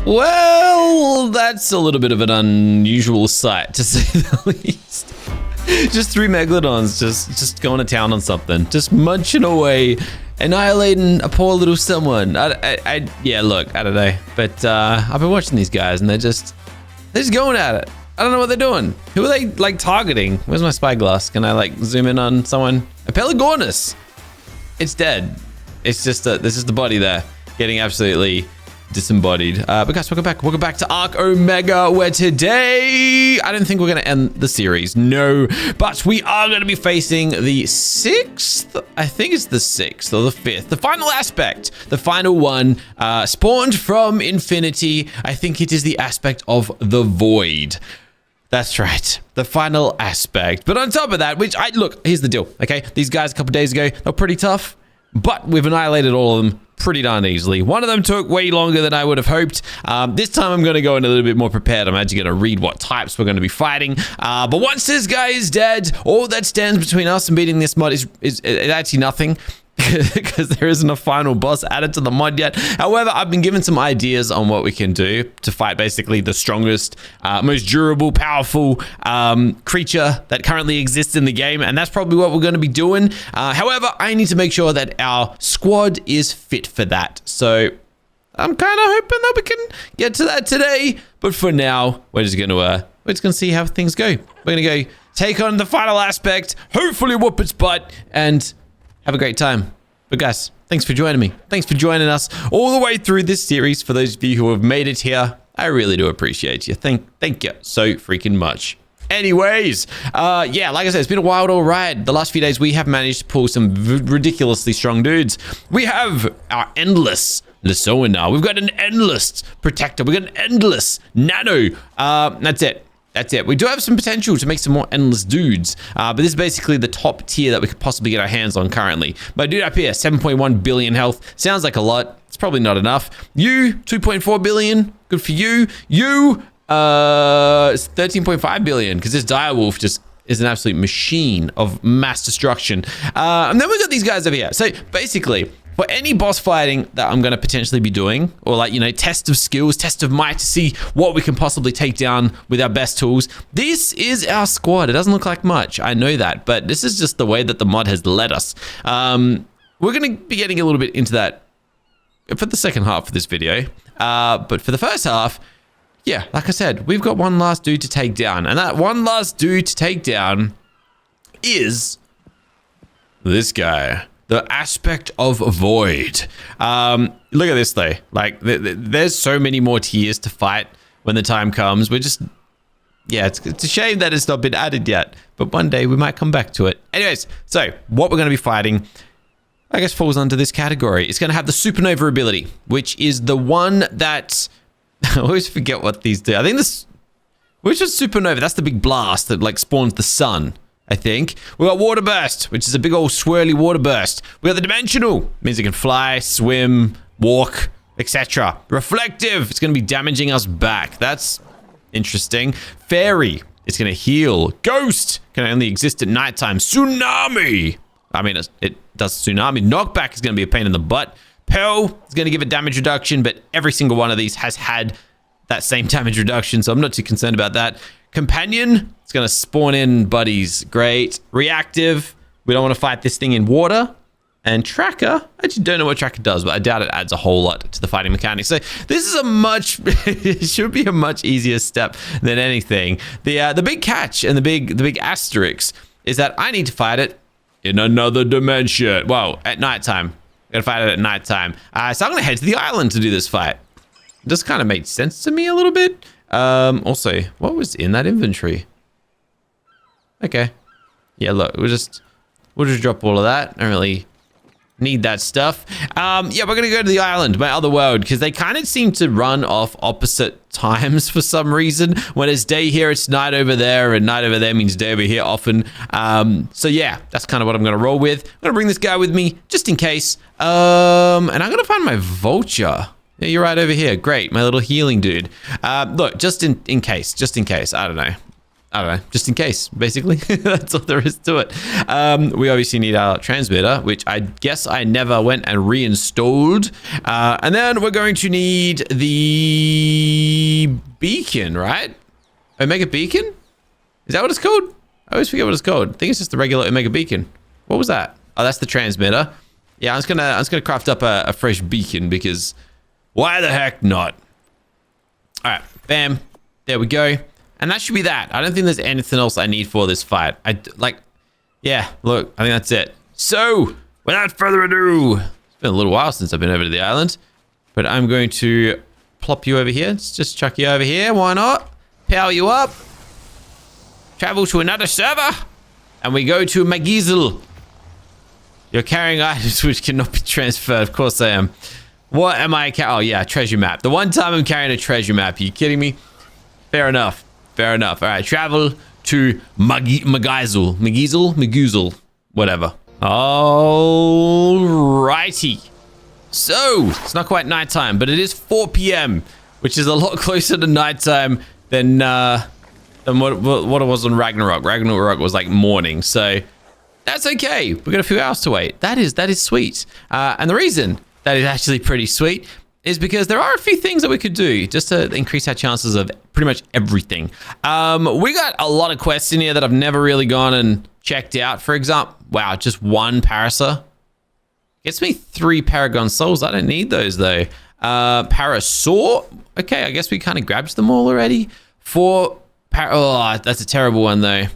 Well, that's a little bit of an unusual sight, to say the least. Just 3 megalodons just going to town on something. Just munching away, annihilating a poor little someone. Yeah, look, I don't know. But I've been watching these guys, and they're just going at it. I don't know what they're doing. Who are they, like, targeting? Where's my spyglass? Can I, like, zoom in on someone? A Pelagornis. It's dead. It's just there's just the body there, getting absolutely disembodied. But guys, welcome back to ARK Omega, where today I don't think we're gonna end the series, no, but we are gonna be facing the 6th, I think it's the 6th or the 5th, the final aspect, the final one, spawned from infinity. I think it is the aspect of the void. That's right, the final aspect. But on top of that, look, here's the deal, okay? These guys a couple days ago, they were pretty tough, but we've annihilated all of them pretty darn easily. One of them took way longer than I would have hoped. This time I'm going to go in a little bit more prepared. I'm actually going to read what types we're going to be fighting. But once this guy is dead, all that stands between us and beating this mod is actually nothing. Because there isn't a final boss added to the mod yet. However, I've been given some ideas on what we can do to fight basically the strongest, most durable, powerful creature that currently exists in the game, and that's probably what we're going to be doing. However, I need to make sure that our squad is fit for that. So I'm kind of hoping that we can get to that today. But for now, we're just gonna see how things go. We're gonna go take on the final aspect, hopefully whoop its butt, and have a great time. But guys, thanks for joining me. Thanks for joining us all the way through this series. For those of you who have made it here, I really do appreciate you. Thank you so freaking much. Anyways, yeah, like I said, it's been a wild old ride. The last few days, we have managed to pull some ridiculously strong dudes. We have our endless Lysoana. We've got an endless protector. We've got an endless nano. That's it. That's it. We do have some potential to make some more endless dudes, but this is basically the top tier that we could possibly get our hands on currently. But dude up here, 7.1 billion health. Sounds like a lot. It's probably not enough. You, 2.4 billion. Good for you. You, 13.5 billion, because this direwolf just is an absolute machine of mass destruction. And then we've got these guys over here. So basically, for any boss fighting that I'm going to potentially be doing, or like, you know, test of skills, test of might to see what we can possibly take down with our best tools, this is our squad. It doesn't look like much, I know that, but this is just the way that the mod has led us. We're going to be getting a little bit into that for the second half of this video, but for the first half, yeah, like I said, we've got one last dude to take down, and that one last dude to take down is this guy. The aspect of void. Look at this though. Like, there's so many more tiers to fight when the time comes. We're just, yeah, it's a shame that it's not been added yet, but one day we might come back to it. Anyways, so what we're going to be fighting, I guess, falls under this category. It's going to have the supernova ability, which is the one that I always forget what these do. I think which is supernova? That's the big blast that like spawns the sun. I think. We got water burst, which is a big old swirly water burst. We got the dimensional, means it can fly, swim, walk, etc. Reflective, it's going to be damaging us back. That's interesting. Fairy, it's going to heal. Ghost can only exist at nighttime. Tsunami, I mean, it does tsunami. Knockback is going to be a pain in the butt. Pearl is going to give a damage reduction, but every single one of these has had that same damage reduction, so I'm not too concerned about that. Companion, it's going to spawn in buddies. Great. Reactive, we don't want to fight this thing in water. And Tracker, I actually don't know what Tracker does, but I doubt it adds a whole lot to the fighting mechanics. So this is it should be a much easier step than anything. The big catch and the big asterisk is that I need to fight it in another dimension. Well, at nighttime. I'm going to fight it at nighttime. So I'm going to head to the island to do this fight. It just kind of made sense to me a little bit. Also, what was in that inventory? Okay. Yeah, look, we'll just drop all of that. I don't really need that stuff. Yeah, we're gonna go to the island, my other world, because they kind of seem to run off opposite times for some reason. When it's day here, it's night over there, and night over there means day over here often. So yeah, that's kind of what I'm gonna roll with. I'm gonna bring this guy with me just in case. And I'm gonna find my vulture. Yeah, you're right over here. Great, my little healing dude. Look, just in case, I don't know. I don't know, just in case, basically. That's all there is to it. We obviously need our transmitter, which I guess I never went and reinstalled. And then we're going to need the beacon, right? Omega beacon? Is that what it's called? I always forget what it's called. I think it's just the regular Omega beacon. What was that? Oh, that's the transmitter. Yeah, I was gonna craft up a fresh beacon because why the heck not? All right, bam. There we go. And that should be that. I don't think there's anything else I need for this fight. Yeah, look, I think that's it. So, without further ado, it's been a little while since I've been over to the island, but I'm going to plop you over here. Let's just chuck you over here. Why not? Power you up. Travel to another server, and we go to Magizel. You're carrying items which cannot be transferred. Of course I am. What am I carrying? Oh, yeah, treasure map. The one time I'm carrying a treasure map. Are you kidding me? Fair enough. Fair enough. All right, travel to Magizel, whatever. Alrighty. So, it's not quite nighttime, but it is 4 p.m., which is a lot closer to nighttime than what it was on Ragnarok. Ragnarok was like morning, so that's okay. We've got a few hours to wait. That is sweet. And the reason that is actually pretty sweet is because there are a few things that we could do just to increase our chances of pretty much everything. We got a lot of quests in here that I've never really gone and checked out. For example, wow, just one Parasur. Gets me 3 Paragon Souls. I don't need those though. Parasaur. Okay, I guess we kind of grabbed them all already. 4 oh, that's a terrible one though.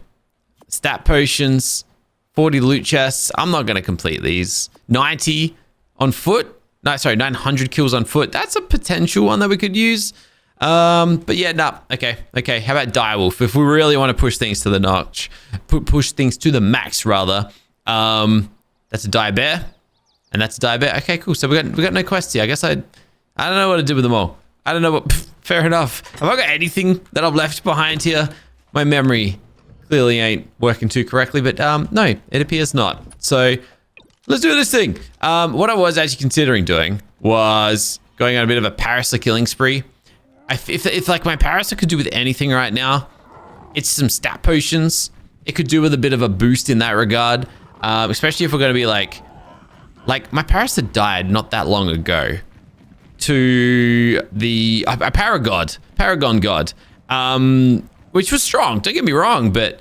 Stat potions. 40 loot chests. I'm not going to complete these. 90 on foot. No, sorry, 900 kills on foot. That's a potential one that we could use. But yeah, no. Okay. How about Direwolf? If we really want to push things to the notch, push things to the max rather. That's a dire bear, and that's a dire bear. Okay, cool. So we got no quests here. I guess I don't know what to do with them all. I don't know what. Fair enough. Have I got anything that I've left behind here? My memory clearly ain't working too correctly, but no, it appears not. So let's do this thing. What I was actually considering doing was going on a bit of a Parasur killing spree. If like my Parasur could do with anything right now, it's some stat potions. It could do with a bit of a boost in that regard, especially if we're going to be like my Parasur died not that long ago to the Paragon God, which was strong. Don't get me wrong, but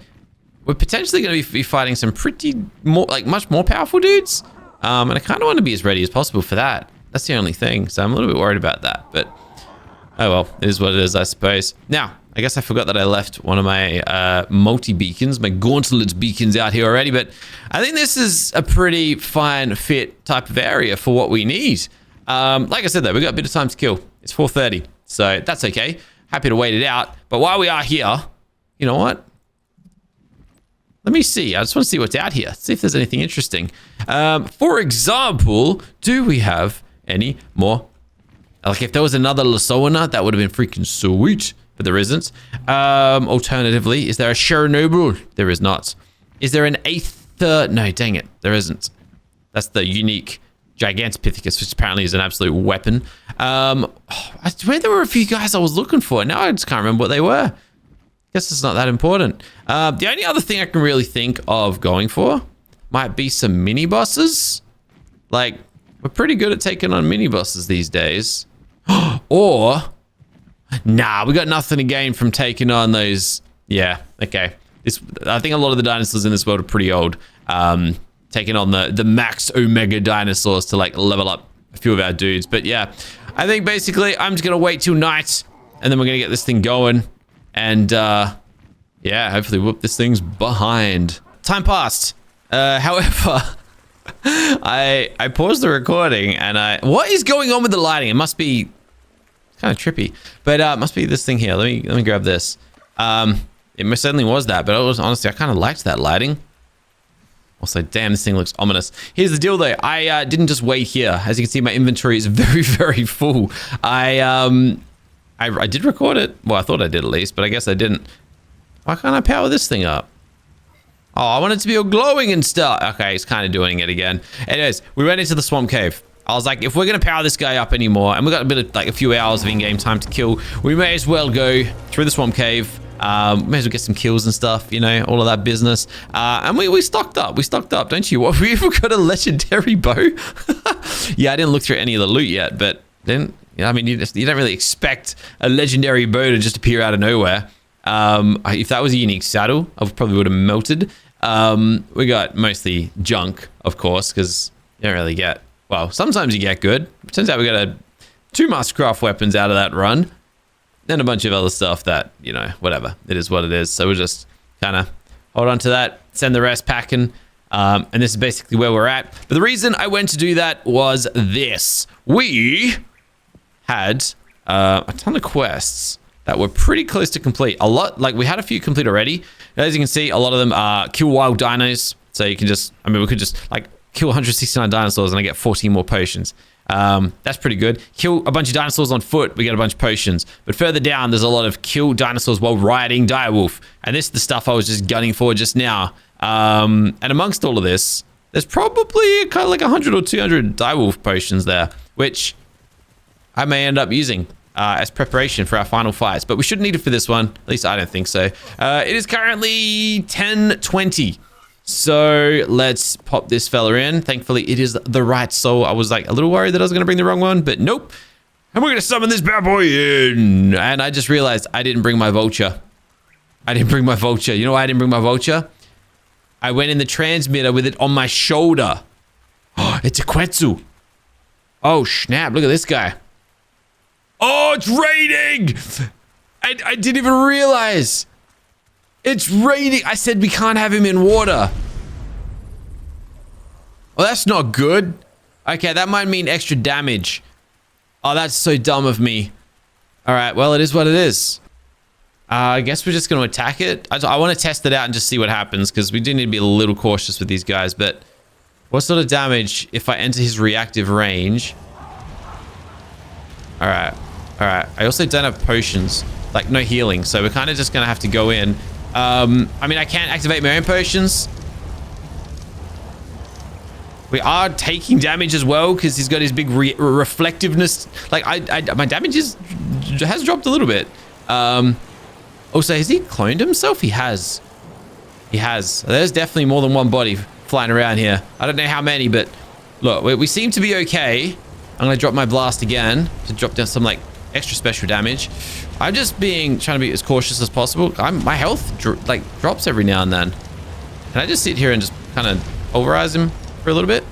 we're potentially going to be fighting some much more powerful dudes. And I kind of want to be as ready as possible for that. That's the only thing. So I'm a little bit worried about that, but oh well, it is what it is, I suppose. Now, I guess I forgot that I left one of my multi-beacons, my gauntlets beacons out here already, but I think this is a pretty fine fit type of area for what we need. Like I said though, we got a bit of time to kill. It's 4:30, so that's okay. Happy to wait it out. But while we are here, you know what? Let me see. I just want to see what's out here. See if there's anything interesting. For example, do we have any more? Like if there was another Lasona, that would have been freaking sweet, but there isn't. Alternatively, is there a Chernobyl? There is not. Is there an Aether? No, dang it. There isn't. That's the unique Gigantopithecus, which apparently is an absolute weapon. I swear there were a few guys I was looking for. Now I just can't remember what they were. Guess it's not that important. The only other thing I can really think of going for might be some mini bosses. Like, we're pretty good at taking on mini bosses these days. Or, nah, we got nothing to gain from taking on those. Yeah, okay. I think a lot of the dinosaurs in this world are pretty old. Taking on the max Omega dinosaurs to like level up a few of our dudes. But yeah, I think basically I'm just going to wait till night and then we're going to get this thing going. And yeah, hopefully whoop this thing's behind. Time passed. However, I paused the recording and what is going on with the lighting? It must be kind of trippy, but it must be this thing here. Let me grab this. It most certainly was that, but honestly, I kind of liked that lighting. Also, damn, this thing looks ominous. Here's the deal though. I didn't just wait here. As you can see, my inventory is very, very full. I did record it. Well, I thought I did at least, but I guess I didn't. Why can't I power this thing up? Oh, I want it to be all glowing and stuff. Okay, it's kind of doing it again. Anyways, we went into the swamp cave. I was like, if we're going to power this guy up anymore, and we got a bit of like a few hours of in-game time to kill, we may as well go through the swamp cave, May as well get some kills and stuff, you know, all of that business. And we stocked up. We stocked up, don't you? What, we even got a legendary bow? Yeah, I didn't look through any of the loot yet, but then, you know, I mean, you don't really expect a legendary bow to just appear out of nowhere. If that was a unique saddle, I probably would have melted. We got mostly junk, of course, because you don't really get, well, sometimes you get good. It turns out we got 2 Mastercraft weapons out of that run. And a bunch of other stuff that, you know, whatever. It is what it is. So we'll just kind of hold on to that, send the rest packing. And this is basically where we're at. But the reason I went to do that was this. We had a ton of quests that were pretty close to complete. A lot, like we had a few complete already. As you can see, a lot of them are kill wild dinos. So you can just, I mean, we could just like kill 169 dinosaurs and I get 14 more potions. That's pretty good. Kill a bunch of dinosaurs on foot, we get a bunch of potions. But further down, there's a lot of kill dinosaurs while riding direwolf. And this is the stuff I was just gunning for just now. And amongst all of this, there's probably kind of like 100 or 200 direwolf potions there, which I may end up using as preparation for our final fights. But we shouldn't need it for this one. At least I don't think so. It is currently 10:20. So let's pop this fella in. Thankfully, it is the right soul. I was like a little worried that I was going to bring the wrong one, but nope. And we're going to summon this bad boy in. And I just realized I didn't bring my vulture. I didn't bring my vulture. You know why I didn't bring my vulture? I went in the transmitter with it on my shoulder. Oh, it's a Quetzal. Oh, snap. Look at this guy. Oh, it's raining. I didn't even realize. It's raining. I said we can't have him in water. Well, that's not good. Okay, that might mean extra damage. Oh, that's so dumb of me. All right, well, it is what it is. I guess we're just going to attack it. I want to test it out and just see what happens, because we do need to be a little cautious with these guys. But what sort of damage if I enter his reactive range? All right. All right. I also don't have potions, like no healing. So we're kind of just going to have to go in. I mean, I can't activate my own potions. We are taking damage as well because he's got his big reflectiveness. Like, my damage has dropped a little bit. Also, has he cloned himself? He has. He has. There's definitely more than one body flying around here. I don't know how many, but look, we seem to be okay. I'm going to drop my blast again to drop down some, like, extra special damage. I'm just trying to be as cautious as possible. My health drops every now and then. Can I just sit here and just kind of pulverize him for a little bit?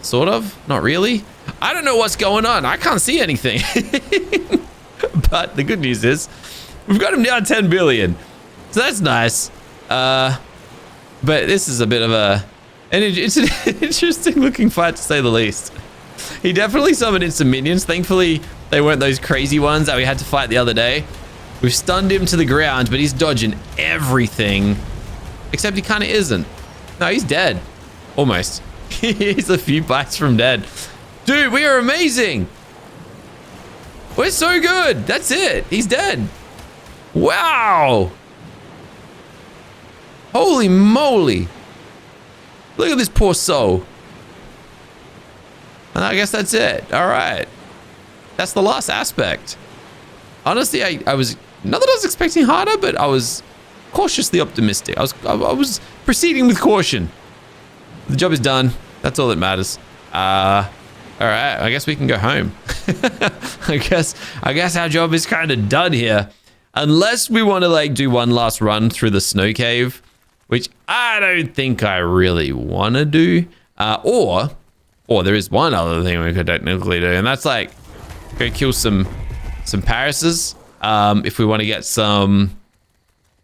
Sort of, not really. I don't know what's going on. I can't see anything. But the good news is we've got him down 10 billion. So that's nice. But this is a bit of it's an interesting looking fight to say the least. He definitely summoned in some minions. Thankfully, they weren't those crazy ones that we had to fight the other day. We've stunned him to the ground, but he's dodging everything. Except he kind of isn't. No, he's dead. Almost. He's a few bites from dead. Dude, we are amazing. We're so good. That's it. He's dead. Wow. Holy moly. Look at this poor soul. And I guess that's it. All right. That's the last aspect. Honestly, I was not that I was expecting harder, but I was cautiously optimistic. I was proceeding with caution. The job is done. That's all that matters. All right. I guess we can go home. I guess our job is kind of done here, unless we want to like do one last run through the snow cave, which I don't think I really want to do. Or there is one other thing we could technically do, and that's like go kill some Parises. If we want to get some,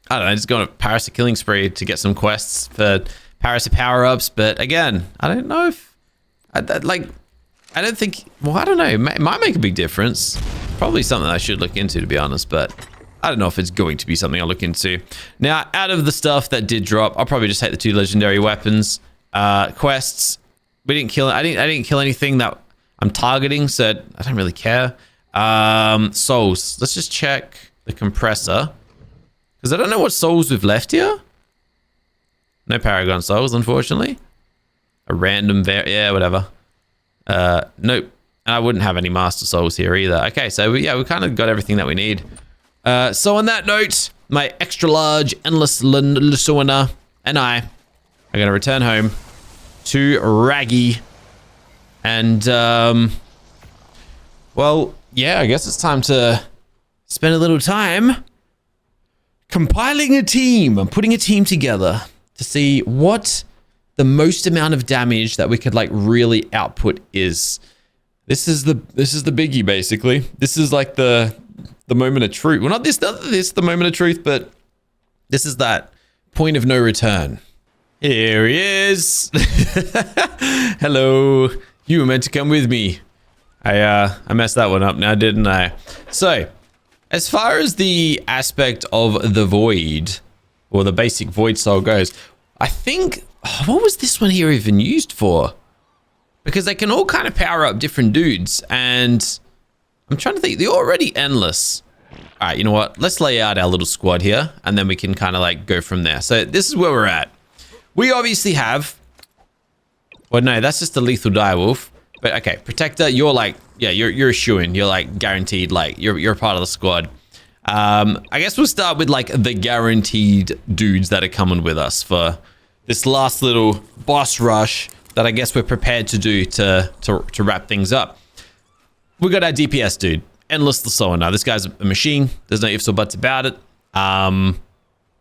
I don't know, just go on a Paris killing spree to get some quests for Paris power-ups. But again, I don't know if I don't think, well, I don't know, it might make a big difference. Probably something I should look into, to be honest, but I don't know if it's going to be something I'll look into. Now, out of the stuff that did drop, I'll probably just take the 2 legendary weapons. Quests, we didn't kill, I didn't kill anything that I'm targeting, so I don't really care. Souls, let's just check the compressor, because I don't know what souls we've left here. No Paragon souls, unfortunately. A random, yeah, whatever. Nope. And I wouldn't have any Master Souls here either. Okay, so we kind of got everything that we need. So on that note, my extra large endless Lusona and I are going to return home to Raggy. And, well, yeah, I guess it's time to spend a little time compiling a team and putting a team together to see what the most amount of damage that we could like really output is. This is the biggie, basically. This is like the moment of truth. Well, not this, the moment of truth, but this is that point of no return. Here he is. Hello. You were meant to come with me. I messed that one up now, didn't I? So, as far as the aspect of the void, or the basic void soul goes, I think, what was this one here even used for? Because they can all kind of power up different dudes, and I'm trying to think, they're already endless. All right, you know what? Let's lay out our little squad here, and then we can kind of like go from there. So this is where we're at. We obviously have, well, no, that's just a lethal direwolf. But okay, Protector, you're like, yeah, you're a shoo-in. You're like guaranteed, like you're a part of the squad. I guess we'll start with like the guaranteed dudes that are coming with us for this last little boss rush that I guess we're prepared to do to wrap things up. We got our DPS dude, Endless Lusona. This guy's a machine. There's no ifs or buts about it. The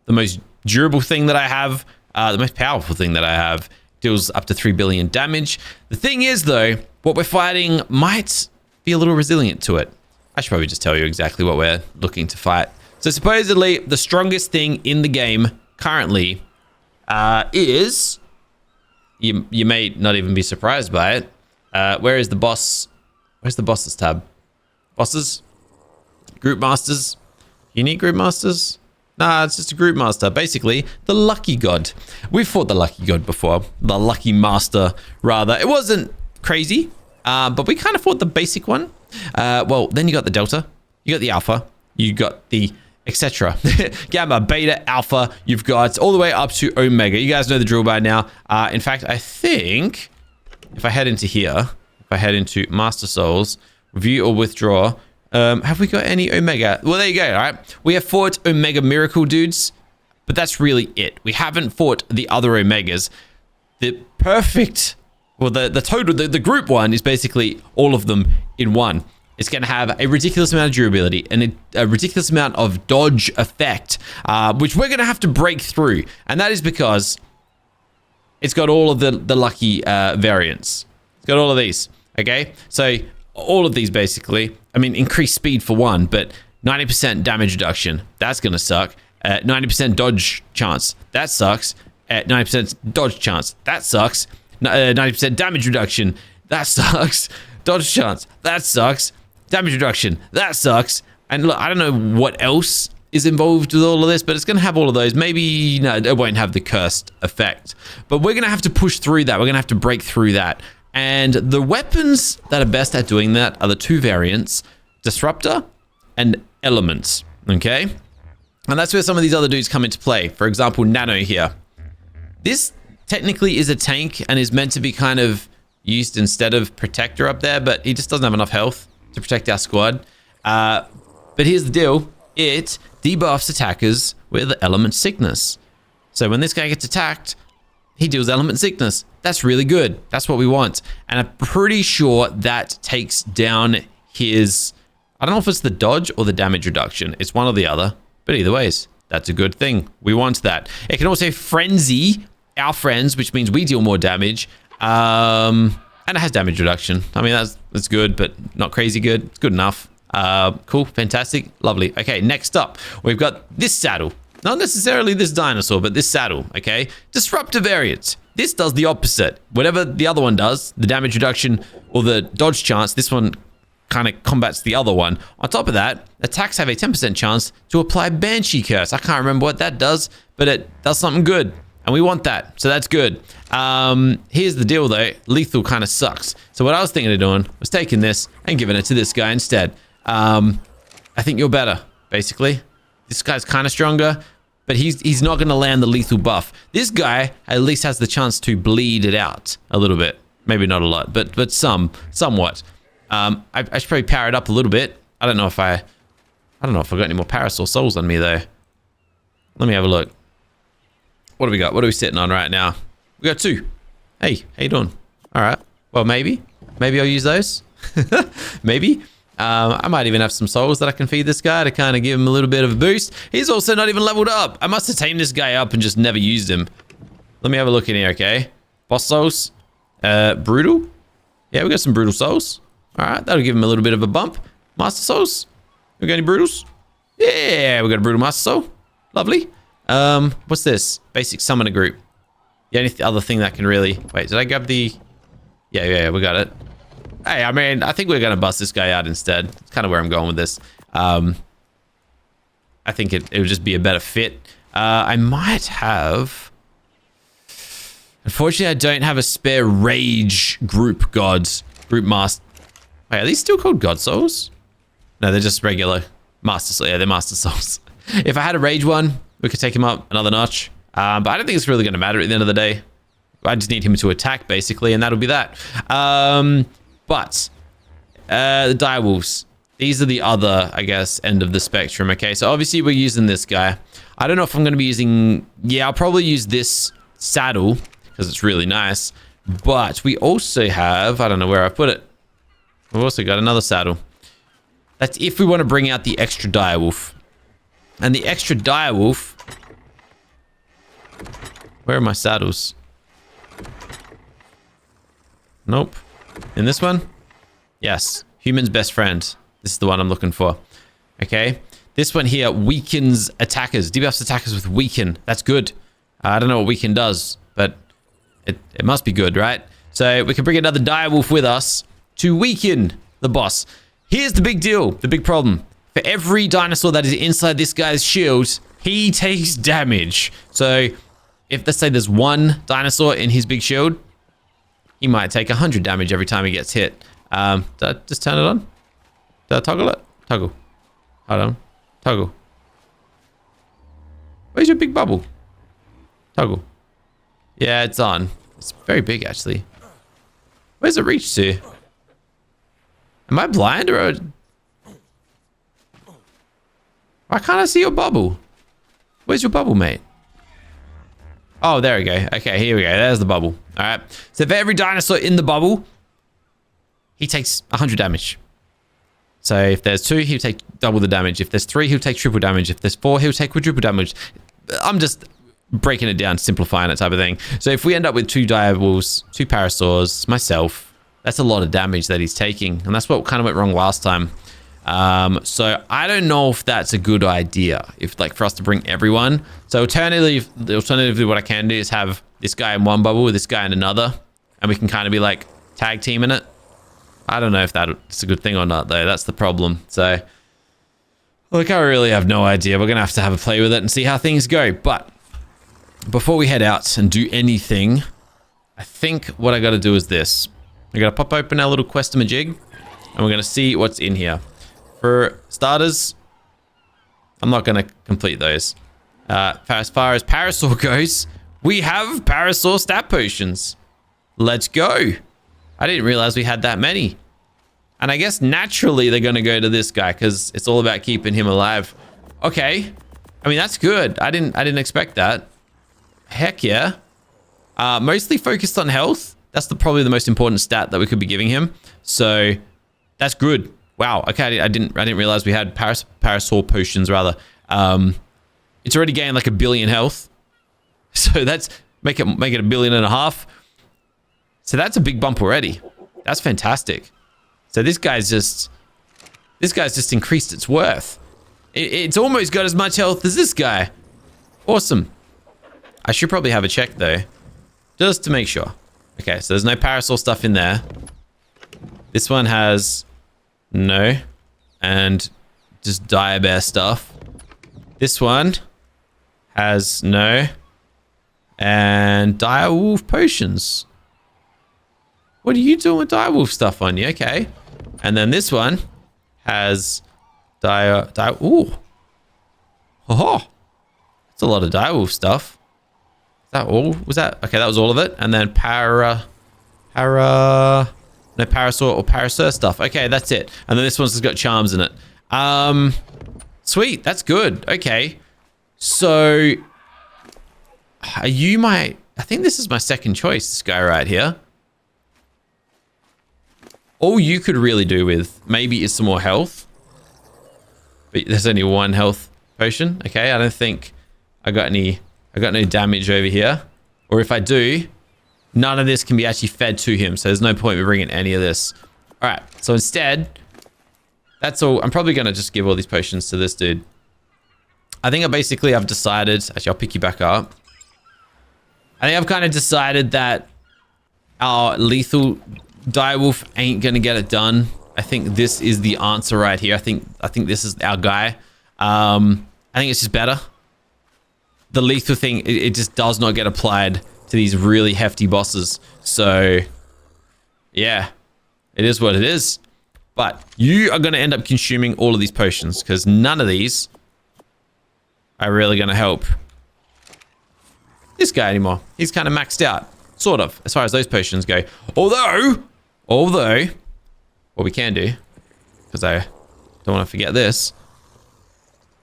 most durable thing that I have, the most powerful thing that I have, deals up to 3 billion damage. The thing is, though, what we're fighting might be a little resilient to it. I should probably just tell you exactly what we're looking to fight. So supposedly, the strongest thing in the game currently is... You may not even be surprised by it. Where is the boss? Where's the bosses tab? Bosses? Group masters? Unique group masters? Nah, it's just a group master. Basically, the lucky god. We've fought the lucky god before. The lucky master, rather. It wasn't crazy, but we kind of fought the basic one. Well, then you got the delta. You got the alpha. You got the etc. Gamma, beta, alpha. You've got all the way up to omega. You guys know the drill by now. In fact, I think if I head into here, if I head into Master Souls, review or withdraw, have we got any omega? Well, there you go. All right. We have fought omega miracle dudes, but that's really it. We haven't fought the other omegas. The perfect, well, the total, the group one is basically all of them in one. It's going to have a ridiculous amount of durability and a ridiculous amount of dodge effect, which we're going to have to break through. And that is because it's got all of the lucky variants. It's got all of these, okay? So all of these basically, I mean, increased speed for one, but 90% damage reduction, that's going to suck. 90% dodge chance, that sucks. 90% dodge chance, that sucks. 90% damage reduction, that sucks. Dodge chance, that sucks. Damage reduction, that sucks. And look, I don't know what else is involved with all of this, but it's going to have all of those. Maybe, no, it won't have the cursed effect. But we're going to have to push through that. We're going to have to break through that. And the weapons that are best at doing that are the two variants, Disruptor and Elements, okay? And that's where some of these other dudes come into play. For example, Nano here. This technically is a tank and is meant to be kind of used instead of Protector up there, but he just doesn't have enough health to protect our squad. But here's the deal. It debuffs attackers with Element Sickness. So when this guy gets attacked, he deals Element Sickness. That's really good. That's what we want. And I'm pretty sure that takes down his... I don't know if it's the dodge or the damage reduction. It's one or the other. But either ways, that's a good thing. We want that. It can also frenzy our friends, which means we deal more damage. And it has damage reduction. I mean, that's good, but not crazy good. It's good enough. Cool, fantastic, lovely. Okay, next up, we've got this saddle. Not necessarily this dinosaur, but this saddle, okay? Disruptor variants. This does the opposite. Whatever the other one does, the damage reduction or the dodge chance, this one kind of combats the other one. On top of that, attacks have a 10% chance to apply Banshee Curse. I can't remember what that does, but it does something good. And we want that, so that's good. Here's the deal, though. Lethal kind of sucks. So what I was thinking of doing was taking this and giving it to this guy instead. I think you're better, basically. This guy's kind of stronger, but he's not going to land the lethal buff. This guy at least has the chance to bleed it out a little bit. Maybe not a lot, but somewhat. I should probably power it up a little bit. I don't know if I got any more Parasol Souls on me, though. Let me have a look. What do we got? What are we sitting on right now? We got 2. Hey, how you doing? All right. Well, maybe I'll use those. Maybe. I might even have some souls that I can feed this guy to kind of give him a little bit of a boost. He's also not even leveled up. I must have tamed this guy up and just never used him. Let me have a look in here, okay? Boss souls. Brutal. Yeah, we got some brutal souls. All right, that'll give him a little bit of a bump. Master souls. We got any brutals? Yeah, we got a brutal master soul. Lovely. What's this? Basic summoner group. The only other thing that can really... Wait, did I grab the... Yeah, we got it. Hey, I mean, I think we're going to bust this guy out instead. It's kind of where I'm going with this. I think it would just be a better fit. I might have... Unfortunately, I don't have a spare rage group gods. Group master... Wait, are these still called god souls? No, they're just regular master souls. Yeah, they're master souls. If I had a rage one, we could take him up another notch. But I don't think it's really going to matter at the end of the day. I just need him to attack, basically, and that'll be that. But the direwolves, these are the other, I guess, end of the spectrum. Okay, so obviously we're using this guy. I don't know if I'm going to be using... Yeah, I'll probably use this saddle because it's really nice. But we also have... I don't know where I put it. We've also got another saddle. That's if we want to bring out the extra direwolf. And the extra direwolf... Where are my saddles? Nope. In this one? Yes. Human's best friend. This is the one I'm looking for. Okay. This one here weakens attackers. Debuffs attackers with weaken. That's good. I don't know what weaken does, but it must be good, right? So we can bring another direwolf with us to weaken the boss. Here's the big deal. The big problem. For every dinosaur that is inside this guy's shield, he takes damage. So if, let's say, there's one dinosaur in his big shield, he might take 100 damage every time he gets hit. Did I just turn it on? Did I toggle it? Toggle. Hold on. Toggle. Where's your big bubble? Toggle. Yeah, it's on. It's very big, actually. Where's it reach to? Am I blind or... Why can't I see your bubble? Where's your bubble, mate? Oh, there we go. Okay, here we go. There's the bubble. All right. So for every dinosaur in the bubble, he takes 100 damage. So if there's 2, he'll take double the damage. If there's 3, he'll take triple damage. If there's 4, he'll take quadruple damage. I'm just breaking it down, simplifying it type of thing. So if we end up with 2 direwolves, 2 parasaurs, myself, that's a lot of damage that he's taking. And that's what kind of went wrong last time. So I don't know if that's a good idea, if like for us to bring everyone. So alternatively, what I can do is have this guy in one bubble with this guy in another, and we can kind of be like tag teaming it. I don't know if that's a good thing or not, though. That's the problem. So, look, I really have no idea. We're going to have a play with it and see how things go. But before we head out and do anything, I think what I got to do is this. I got to pop open our little quest-a-majig, and we're going to see what's in here. For starters, I'm not going to complete those. As far as Parasaur goes, we have Parasaur stat potions. Let's go. I didn't realize we had that many. And I guess naturally they're going to go to this guy because it's all about keeping him alive. Okay. I mean, that's good. I didn't expect that. Heck yeah. Mostly focused on health. That's probably the most important stat that we could be giving him. So that's good. Wow. Okay. I didn't realize we had Parasaur potions rather. It's already gained like 1 billion health. So that's make it 1.5 billion. So that's a big bump already. That's fantastic. So this guy's just increased its worth. It's almost got as much health as this guy. Awesome. I should probably have a check though, just to make sure. Okay, so there's no Parasaur stuff in there. This one has no, and just Dire Bear stuff. This one has no, and Direwolf potions. What are you doing with direwolf stuff on you? Okay. And then this one has ooh. Oh, that's a lot of direwolf stuff. Is that all? Was that? Okay, that was all of it. And then no Parasaur or Parasaur stuff. Okay, that's it. And then this one's got charms in it. Sweet. That's good. Okay. So, are you my... I think this is my second choice, this guy right here. All you could really do with maybe is some more health. But there's only one health potion. Okay, I don't think I got no damage over here. Or if I do, none of this can be actually fed to him. So there's no point in bringing any of this. All right, so instead, that's all. I'm probably going to just give all these potions to this dude. I think I've decided, actually I'll pick you back up. I think I've kind of decided that our lethal direwolf ain't going to get it done. I think this is the answer right here. I think this is our guy. I think it's just better. The lethal thing, it just does not get applied to these really hefty bosses. So, yeah, it is what it is. But you are going to end up consuming all of these potions because none of these are really going to help this guy anymore. He's kind of maxed out, sort of, as far as those potions go. Although, what we can do, because I don't want to forget this,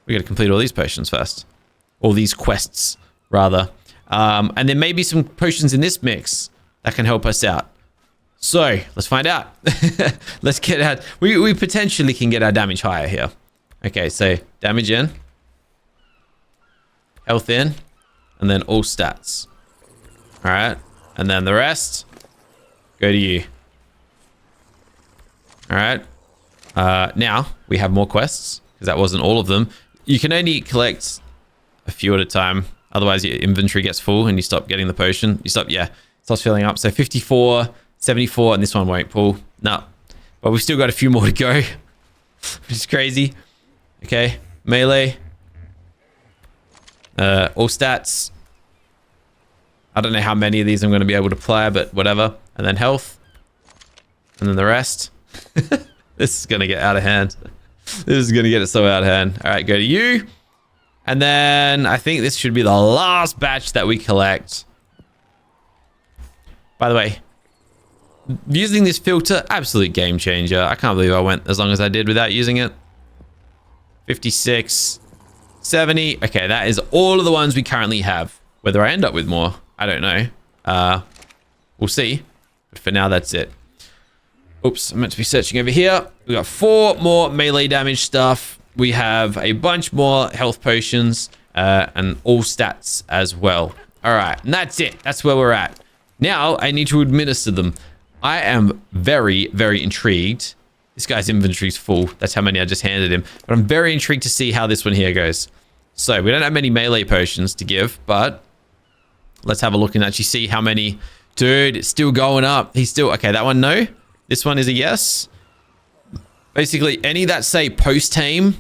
we got to complete all these potions first. All these quests, rather. And there may be some potions in this mix that can help us out. So, let's find out. Let's get out. We potentially can get our damage higher here. Okay, so damage in. Health in. And then all stats. Alright. And then the rest, go to you. Alright. Now, we have more quests, because that wasn't all of them. You can only collect a few at a time. Otherwise, your inventory gets full and you stop getting the potion. Stops filling up. So 54, 74, and this one won't pull. No. But we've still got a few more to go, which is crazy. Okay. Melee. All stats. I don't know how many of these I'm going to be able to apply, but whatever. And then health. And then the rest. This is going to get out of hand. This is going to get it so out of hand. All right, go to you. And then I think this should be the last batch that we collect. By the way, using this filter, absolute game changer. I can't believe I went as long as I did without using it. 56, 70. Okay, that is all of the ones we currently have. Whether I end up with more, I don't know. We'll see. But for now, that's it. Oops, I'm meant to be searching over here. We got 4 more melee damage stuff. We have a bunch more health potions and all stats as well. All right, and that's it. That's where we're at. Now I need to administer them. I am very, very intrigued. This guy's inventory's full. That's how many I just handed him. But I'm very intrigued to see how this one here goes. So we don't have many melee potions to give, but let's have a look and actually see how many. Dude, it's still going up. He's still... Okay, that one, no. This one is a yes. Basically, any that say post-tame...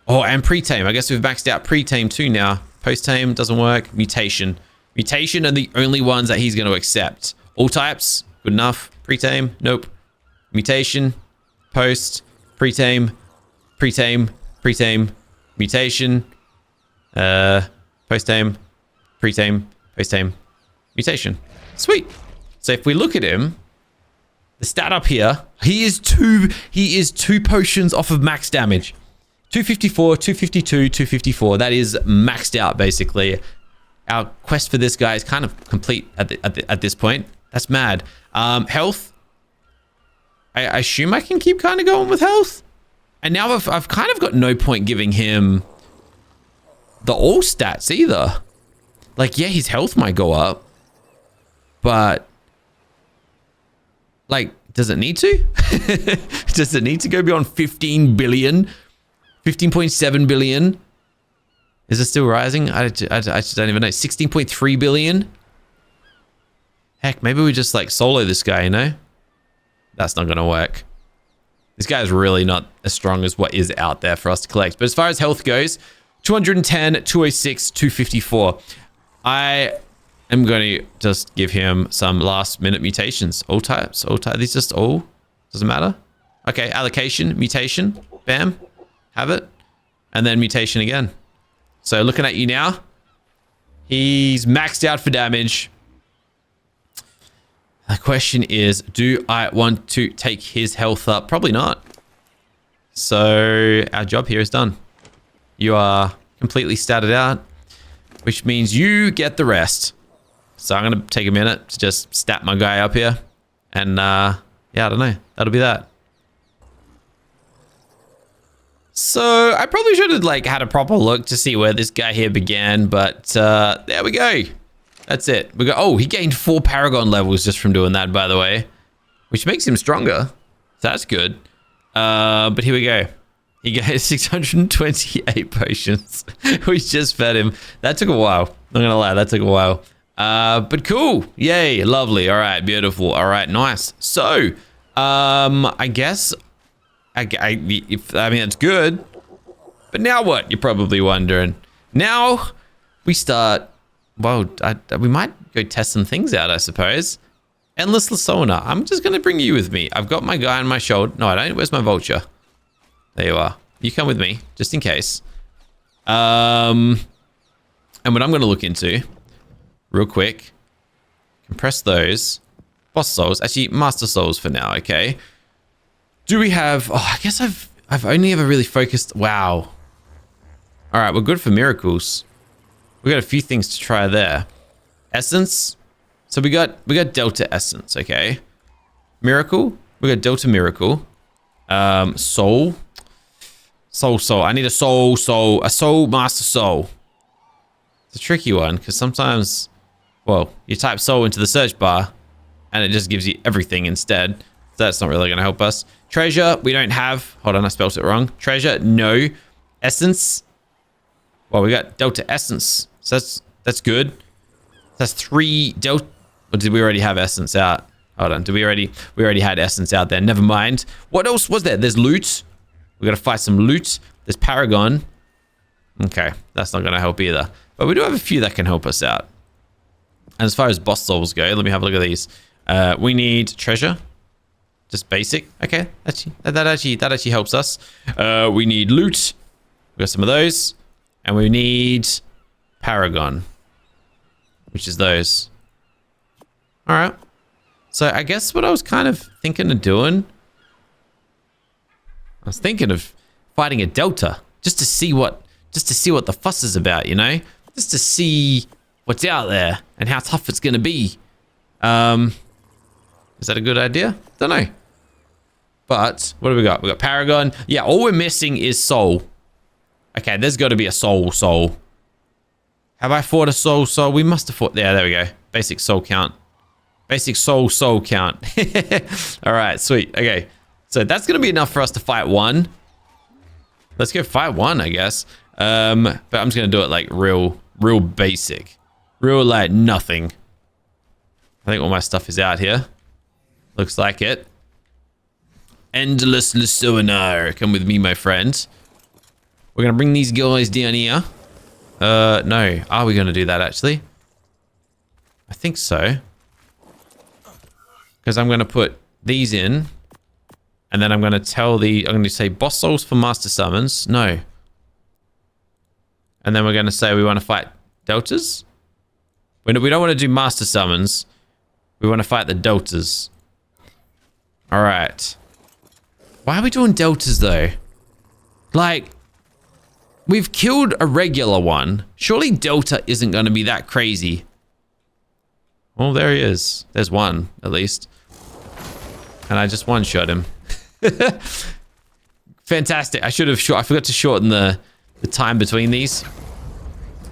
Oh, and pre-tame. I guess we've maxed out pre-tame too now. Post-tame doesn't work. Mutation. Mutation are the only ones that he's going to accept. All types, good enough. Pre-tame, nope. Mutation, post, pre-tame, pre-tame, pre-tame, mutation, post-tame, pre-tame, post-tame, mutation. Sweet. So if we look at him, the stat up here, he is two potions off of max damage. 254, 252, 254. That is maxed out, basically. Our quest for this guy is kind of complete at this point. That's mad. Health. I assume I can keep kind of going with health. And now I've kind of got no point giving him the all stats either. Like, yeah, his health might go up. But, like, does it need to? Does it need to go beyond 15 billion? 15.7 billion. Is it still rising? I just don't even know. 16.3 billion. Heck, maybe we just like solo this guy, you know? That's not gonna work. This guy is really not as strong as what is out there for us to collect. But as far as health goes, 210, 206, 254. I am going to just give him some last minute mutations. All types, these just all, doesn't matter. Okay, allocation, mutation, bam. Have it, and then mutation again. So looking at you now, he's maxed out for damage. The question is, do I want to take his health up? Probably not. So our job here is done. You are completely statted out. which means you get the rest. So I'm going to take a minute to just stat my guy up here. And, yeah, I don't know. That'll be that. So I probably should have, like, had a proper look to see where this guy here began. But, there we go. That's it. We got, oh, he gained 4 Paragon levels just from doing that, by the way. Which makes him stronger. So that's good. But here we go. He got 628 potions. We just fed him. That took a while. Not gonna lie, that took a while. But cool. Yay, lovely. All right, beautiful. All right, nice. So, I guess, I mean, it's good. But now what? You're probably wondering. Now we start. Well, we might go test some things out, I suppose. Endless Lasona. I'm just gonna bring you with me. I've got my guy on my shoulder. No, I don't. Where's my vulture? There you are. You come with me, just in case. And what I'm going to look into, real quick, compress those. Boss souls. Actually, master souls for now, okay? Do we have... Oh, I guess I've only ever really focused... Wow. All right, we're good for miracles. We got a few things to try there. Essence. So we got Delta Essence, okay? Miracle. We got Delta Miracle. Soul. Soul. I need a soul, master soul. It's a tricky one because sometimes, well, you type soul into the search bar and it just gives you everything instead. So that's not really going to help us. Treasure, we don't have. Hold on, I spelled it wrong. Treasure, no. Essence. Well, we got Delta Essence. So that's good. That's 3 Delta. Or did we already have Essence out? Hold on, we already had Essence out there. Never mind. What else was there? There's loot. We got to fight some loot. There's Paragon. Okay, that's not going to help either. But we do have a few that can help us out. And as far as boss souls go, let me have a look at these. We need treasure. Just basic. Okay, that actually helps us. We need loot. We got some of those. And we need Paragon, which is those. All right. So I guess what I was kind of thinking of doing, I was thinking of fighting a Delta just to see what the fuss is about, you know, just to see what's out there and how tough it's gonna be. Is that a good idea? Don't know. But what do we got? We got Paragon. Yeah, all we're missing is soul. Okay, there's got to be a soul. Have I fought a soul? We must have fought. There we go. Basic soul count. Basic soul count. All right, sweet. Okay, so that's gonna be enough for us to fight one. Let's go fight one, I guess. But I'm just gonna do it like real basic, real like nothing. I think all my stuff is out here. Looks like it. Endless Lasona, come with me, my friend. We're gonna bring these guys down here. No, are we gonna do that actually? I think so. Because I'm going to put these in. And then I'm going to tell I'm going to say boss souls for master summons. No. And then we're going to say we want to fight deltas. We don't want to do master summons. We want to fight the deltas. All right. Why are we doing deltas though? Like, we've killed a regular one. Surely delta isn't going to be that crazy. Oh, there he is. There's one, at least. And I just one-shot him. Fantastic. I forgot to shorten the time between these.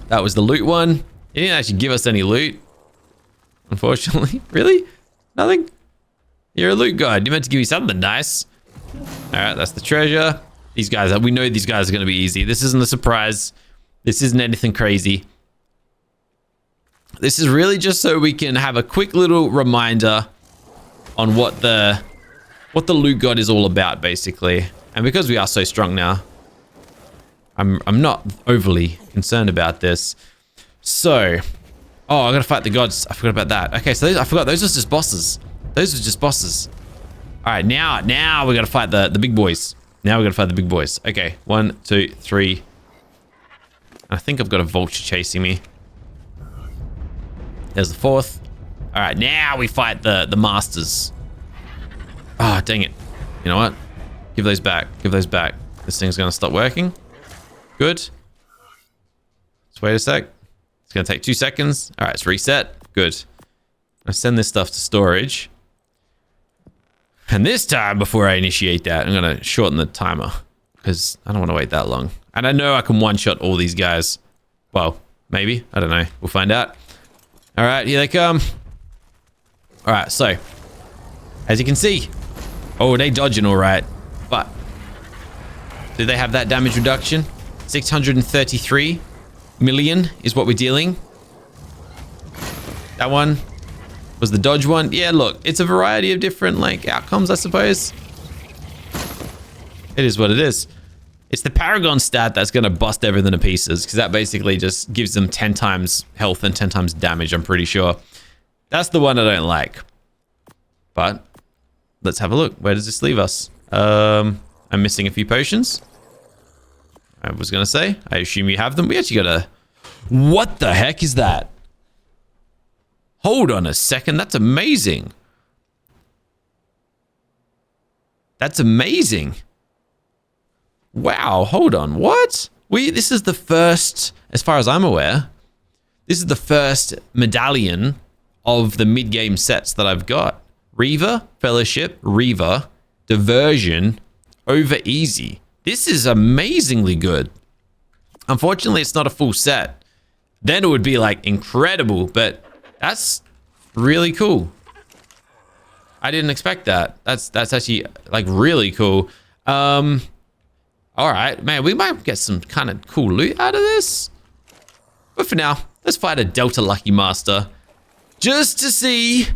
That was the loot one. He didn't actually give us any loot. Unfortunately. Really? Nothing? You're a loot god. You meant to give me something nice. Alright, that's the treasure. These guys, we know these guys are going to be easy. This isn't a surprise. This isn't anything crazy. This is really just so we can have a quick little reminder on what the loot god is all about, basically. And because we are so strong now, I'm not overly concerned about this. So, oh, I gotta fight the gods. I forgot about that. Okay, so I forgot. Those are just bosses. Those are just bosses. All right, now we gotta fight the big boys. Now we gotta fight the big boys. Okay, 1, 2, 3. I think I've got a vulture chasing me. There's the 4th. All right, now we fight the masters. Ah, oh, dang it. You know what? Give those back. Give those back. This thing's gonna stop working. Good. Let's wait a sec. It's going to take 2 seconds. All right, it's reset. Good. I send this stuff to storage. And this time, before I initiate that, I'm going to shorten the timer because I don't want to wait that long. And I know I can one-shot all these guys. Well, maybe. I don't know. We'll find out. All right, here they come. All right, so as you can see, oh, they dodging all right. But do they have that damage reduction? 633 million is what we're dealing. That one was the dodge one. Yeah, look, it's a variety of different like outcomes, I suppose. It is what it is. It's the Paragon stat that's going to bust everything to pieces because that basically just gives them 10 times health and 10 times damage, I'm pretty sure. That's the one I don't like. But let's have a look. Where does this leave us? I'm missing a few potions. I was going to say, I assume you have them. We actually got a... What the heck is that? Hold on a second. That's amazing. That's amazing. Wow. Hold on. What? This is the first, as far as I'm aware, this is the first medallion of the mid-game sets that I've got. Reaver, Fellowship, Reaver, Diversion, Over Easy. This is amazingly good. Unfortunately, it's not a full set. Then it would be like incredible, but that's really cool. I didn't expect that. That's actually like really cool. All right, man, we might get some kind of cool loot out of this. But for now, let's fight a Delta Lucky Master just to see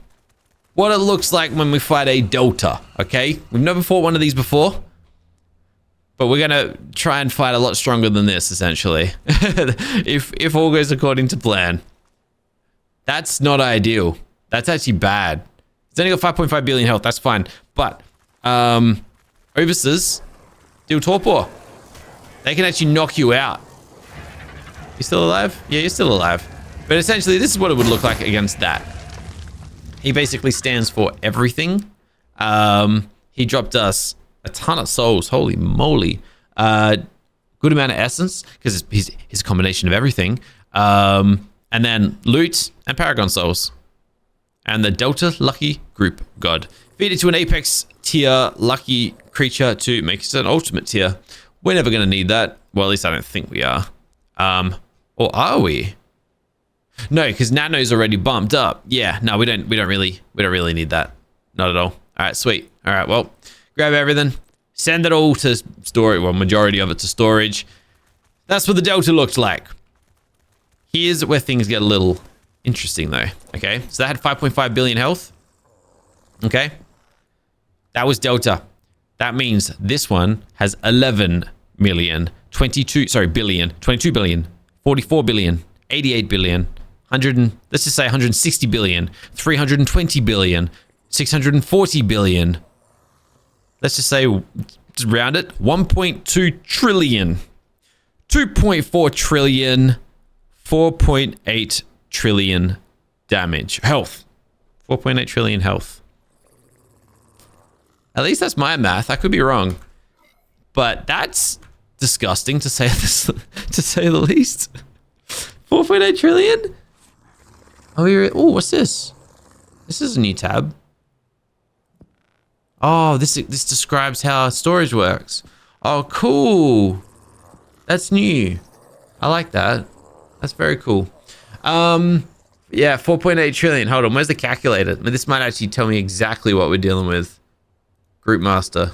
what it looks like when we fight a Delta, okay? We've never fought one of these before, but we're gonna try and fight a lot stronger than this, essentially. if all goes according to plan. That's not ideal. That's actually bad. It's only got 5.5 billion health. That's fine. But Overseas, Steel Torpor. They can actually knock you out. You still alive? Yeah, you're still alive. But essentially, this is what it would look like against that. He basically stands for everything. He dropped us a ton of souls. Holy moly. Good amount of essence, because he's a combination of everything. And then loot and Paragon souls. And the Delta Lucky Group God. Feed it to an Apex tier lucky creature to make it an ultimate tier. We're never going to need that. Well, at least I don't think we are. Or are we? No, because Nano's already bumped up. Yeah, no, we don't really need that. Not at all. All right, sweet. All right, well, grab everything. Send it all to storage. Well, majority of it to storage. That's what the Delta looked like. Here's where things get a little interesting, though. Okay, so that had 5.5 billion health. Okay, that was Delta. That means this one has 11 million, 22 billion, 22 billion, 44 billion, 88 billion, 100 and, let's just say 160 billion, 320 billion, 640 billion. Let's just say, just round it, 1.2 trillion, 2.4 trillion, 4.8 trillion damage. Health. 4.8 trillion health. At least that's my math. I could be wrong. But that's disgusting to say this, to say the least. 4.8 trillion? Oh, what's this? This is a new tab. Oh, this describes how storage works. Oh, cool. That's new. I like that. That's very cool. Yeah, 4.8 trillion. Hold on, where's the calculator? This might actually tell me exactly what we're dealing with. Group master.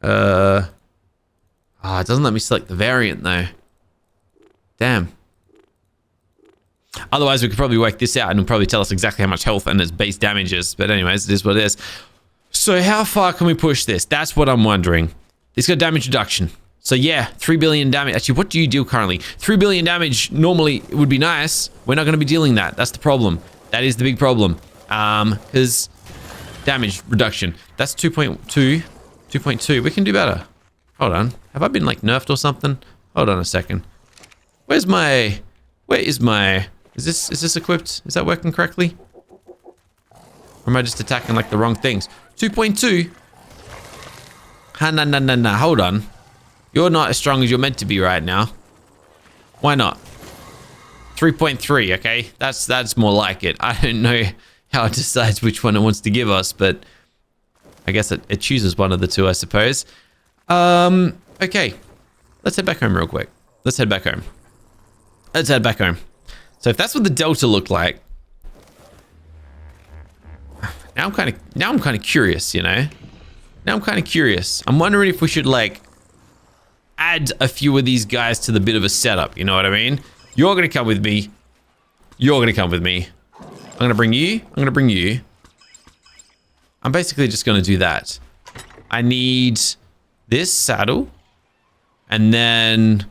It doesn't let me select the variant though. Damn. Otherwise, we could probably work this out and it'll probably tell us exactly how much health and its base damage is. But anyways, it is what it is. So how far can we push this? That's what I'm wondering. It's got damage reduction. So yeah, 3 billion damage. Actually, what do you deal currently? 3 billion damage normally would be nice. We're not going to be dealing that. That's the problem. That is the big problem. Because damage reduction. That's 2.2. 2.2. We can do better. Hold on. Have I been like nerfed or something? Hold on a second. Where is my... Is this equipped? Is that working correctly? Or am I just attacking like the wrong things? 2.2. Nah. Hold on. You're not as strong as you're meant to be right now. Why not? 3.3, okay? That's more like it. I don't know how it decides which one it wants to give us, but I guess it chooses one of the two, I suppose. Okay. Let's head back home real quick. Let's head back home. So if that's what the delta looked like, now I'm kind of curious, you know? Now I'm kind of curious. I'm wondering if we should like add a few of these guys to the bit of a setup, you know what I mean? You're going to come with me. You're going to come with me. I'm going to bring you. I'm going to bring you. I'm basically just going to do that. I need this saddle. And then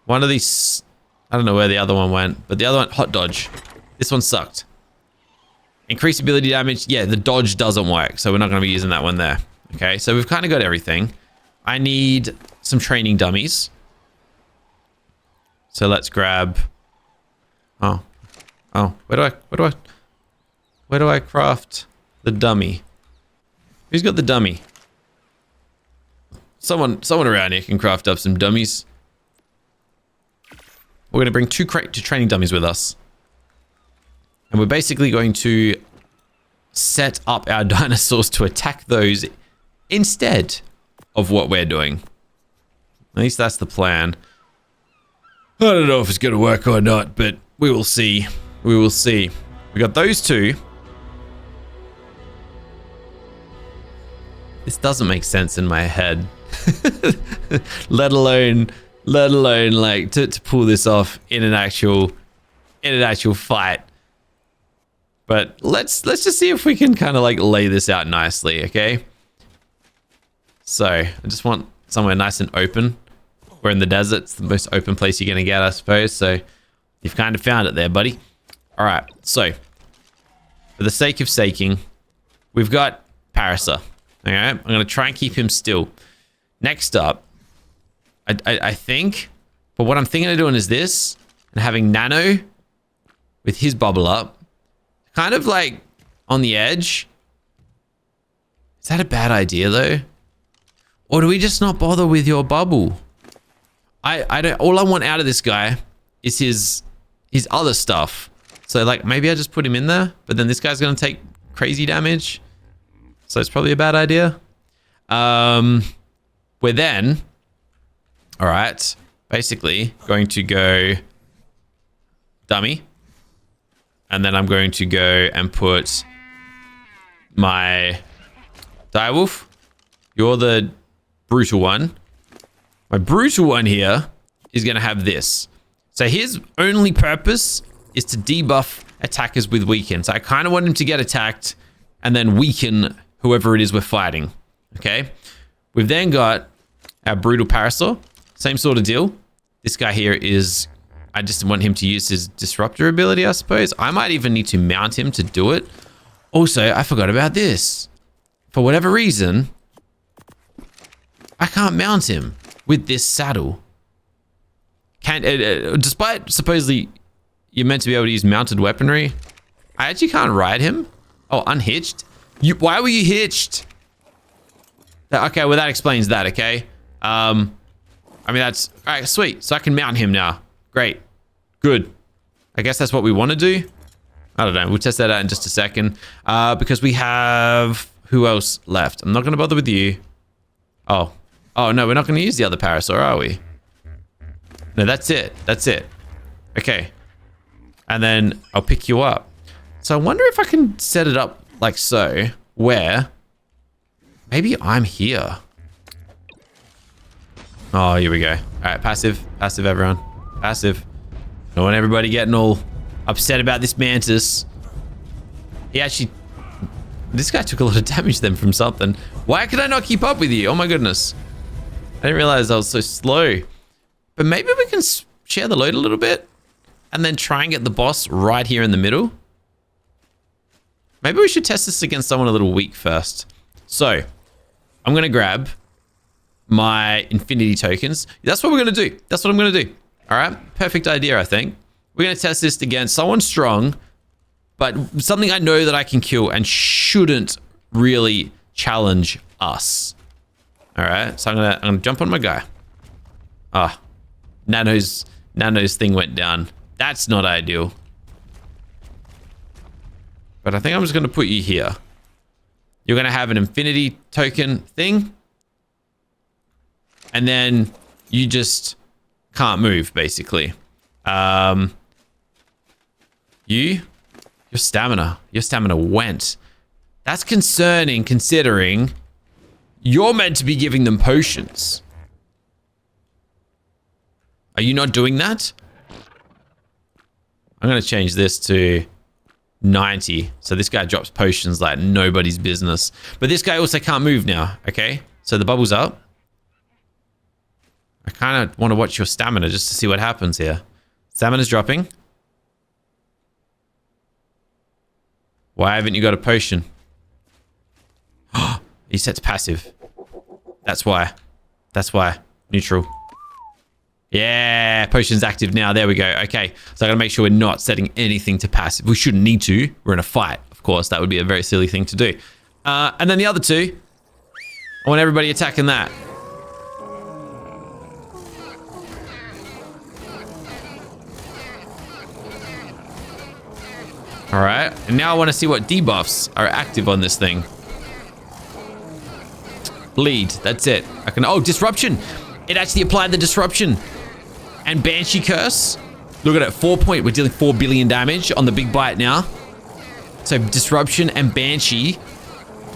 one of these, I don't know where the other one went, but the other one, hot dodge. This one sucked. Increase ability damage. Yeah, the dodge doesn't work, so we're not going to be using that one there. Okay, so we've kind of got everything. I need some training dummies. So let's grab. Oh, where do I craft the dummy? Who's got the dummy? Someone around here can craft up some dummies. We're going to bring two training dummies with us. And we're basically going to set up our dinosaurs to attack those instead of what we're doing. At least that's the plan. I don't know if it's going to work or not, but we will see. We will see. We got those two. This doesn't make sense in my head. let alone like to pull this off in an actual fight. But let's just see if we can kind of like lay this out nicely, okay? So I just want somewhere nice and open. We're in the desert. It's the most open place you're gonna get, I suppose. So you've kind of found it there, buddy. All right. So for the sake of saking, we've got Parasa. All right. I'm gonna try and keep him still. Next up, I think, but what I'm thinking of doing is this, and having Nano with his bubble up, kind of like on the edge. Is that a bad idea though? Or do we just not bother with your bubble? I don't, all I want out of this guy is his other stuff. So like maybe I just put him in there, but then this guy's gonna take crazy damage. So it's probably a bad idea. We're then, all right, basically going to go dummy. And then I'm going to go and put my direwolf. You're the brutal one. My brutal one here is going to have this. So his only purpose is to debuff attackers with weaken. So I kind of want him to get attacked and then weaken whoever it is we're fighting. Okay. We've then got our brutal parasaur. Same sort of deal. This guy here is, I just want him to use his disruptor ability, I suppose. I might even need to mount him to do it. Also, I forgot about this. For whatever reason, I can't mount him with this saddle. Despite supposedly you're meant to be able to use mounted weaponry, I actually can't ride him. Oh, unhitched? Why were you hitched? Okay, well that explains that, okay? I mean, that's, all right, sweet. So I can mount him now. Great. Good. I guess that's what we want to do. I don't know. We'll test that out in just a second. Because we have, who else left? I'm not going to bother with you. Oh, no, we're not going to use the other parasaur, are we? No, that's it. That's it. Okay. And then I'll pick you up. So I wonder if I can set it up like so, where maybe I'm here. Oh, here we go. All right, passive, everyone. Passive. Don't want everybody getting all upset about this mantis. This guy took a lot of damage then from something. Why could I not keep up with you? Oh my goodness. I didn't realize I was so slow. But maybe we can share the load a little bit and then try and get the boss right here in the middle. Maybe we should test this against someone a little weak first. So I'm going to grab my infinity tokens. That's what we're going to do. That's what I'm going to do. All right. Perfect idea, I think. We're going to test this against someone strong, but something I know that I can kill and shouldn't really challenge us. All right. So I'm going to jump on my guy. Nano's thing went down That's not ideal. But I think I'm just going to put you here. You're going to have an infinity token thing. And then you just can't move, basically. Your stamina went. That's concerning, considering you're meant to be giving them potions. Are you not doing that? I'm going to change this to 90. So this guy drops potions like nobody's business. But this guy also can't move now, okay? So the bubble's up. I kind of want to watch your stamina just to see what happens here. Stamina's dropping. Why haven't you got a potion? He sets passive. That's why. That's why. Neutral. Yeah, potion's active now. There we go. Okay, so I gotta make sure we're not setting anything to passive. We shouldn't need to. We're in a fight, of course. That would be a very silly thing to do. And then the other two, I want everybody attacking that. All right, and now I want to see what debuffs are active on this thing. Bleed, that's it. I can, oh, disruption. It actually applied the disruption. And Banshee Curse. Look at it, we're dealing 4 billion damage on the big bite now. So disruption and Banshee.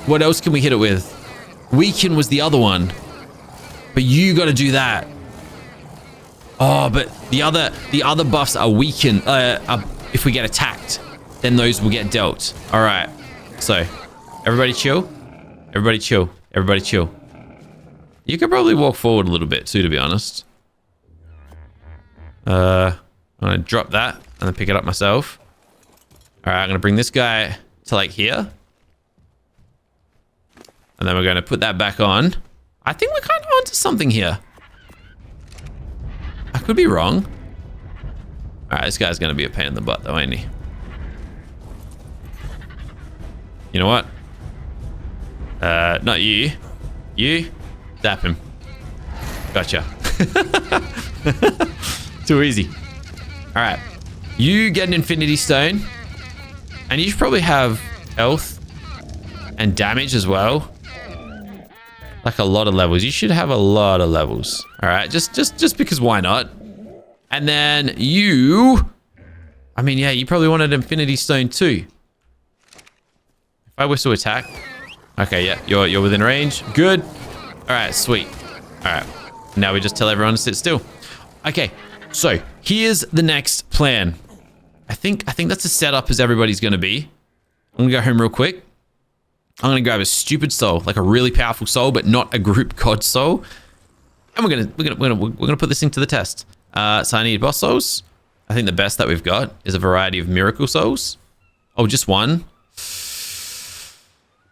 What else can we hit it with? Weaken was the other one. But you got to do that. Oh, but the other buffs are weaken. If we get attacked, then those will get dealt. All right. So everybody chill. Everybody chill. Everybody chill. You could probably walk forward a little bit too, to be honest. I'm gonna drop that and then pick it up myself. All right, I'm gonna bring this guy to like here. And then we're gonna put that back on. I think we're kind of onto something here. I could be wrong. All right, this guy's gonna be a pain in the butt though, ain't he? You know what? Not you. You? Zap him. Gotcha. Too easy. All right. You get an Infinity Stone. And you should probably have health and damage as well. Like a lot of levels. You should have a lot of levels. All right. Just because why not? And then you... I mean, yeah, you probably wanted Infinity Stone too. If I whistle attack... Okay, yeah, you're within range. Good. All right, sweet. All right. Now we just tell everyone to sit still. Okay, so here's the next plan. I think that's as set up as everybody's gonna be. I'm gonna go home real quick. I'm gonna grab a stupid soul, like a really powerful soul, but not a group god soul. And we're gonna put this thing to the test. So I need boss souls. I think the best that we've got is a variety of miracle souls. Oh, just one.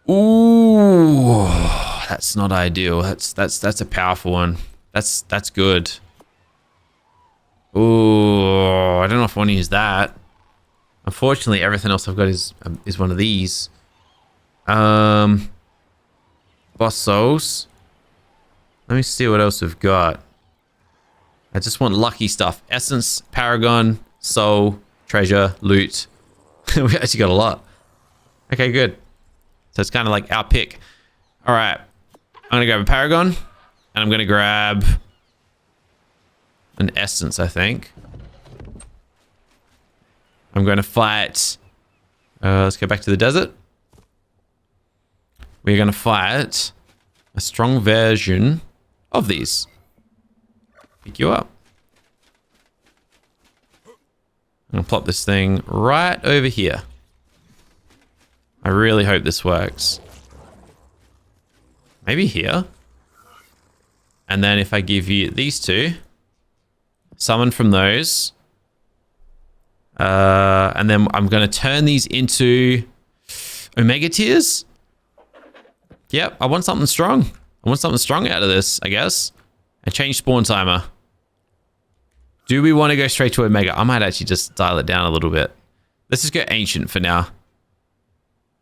Ooh, that's not ideal. That's a powerful one. That's good. Ooh, I don't know if I want to use that. Unfortunately, everything else I've got is one of these. Boss souls. Let me see what else we've got. I just want lucky stuff. Essence, Paragon, Soul, Treasure, Loot. We actually got a lot. Okay, good. So it's kind of like our pick. All right. I'm going to grab a Paragon. And I'm going to grab an Essence, I think. I'm going to fight... let's go back to the desert. We're going to fight a strong version of these. Pick you up. I'm going to plop this thing right over here. I really hope this works. Maybe here. And then if I give you these two, summon from those. And then I'm going to turn these into Omega tiers. Yep, I want something strong. I want something strong out of this, I guess. And change spawn timer. Do we want to go straight to Omega? I might actually just dial it down a little bit. Let's just go Ancient for now.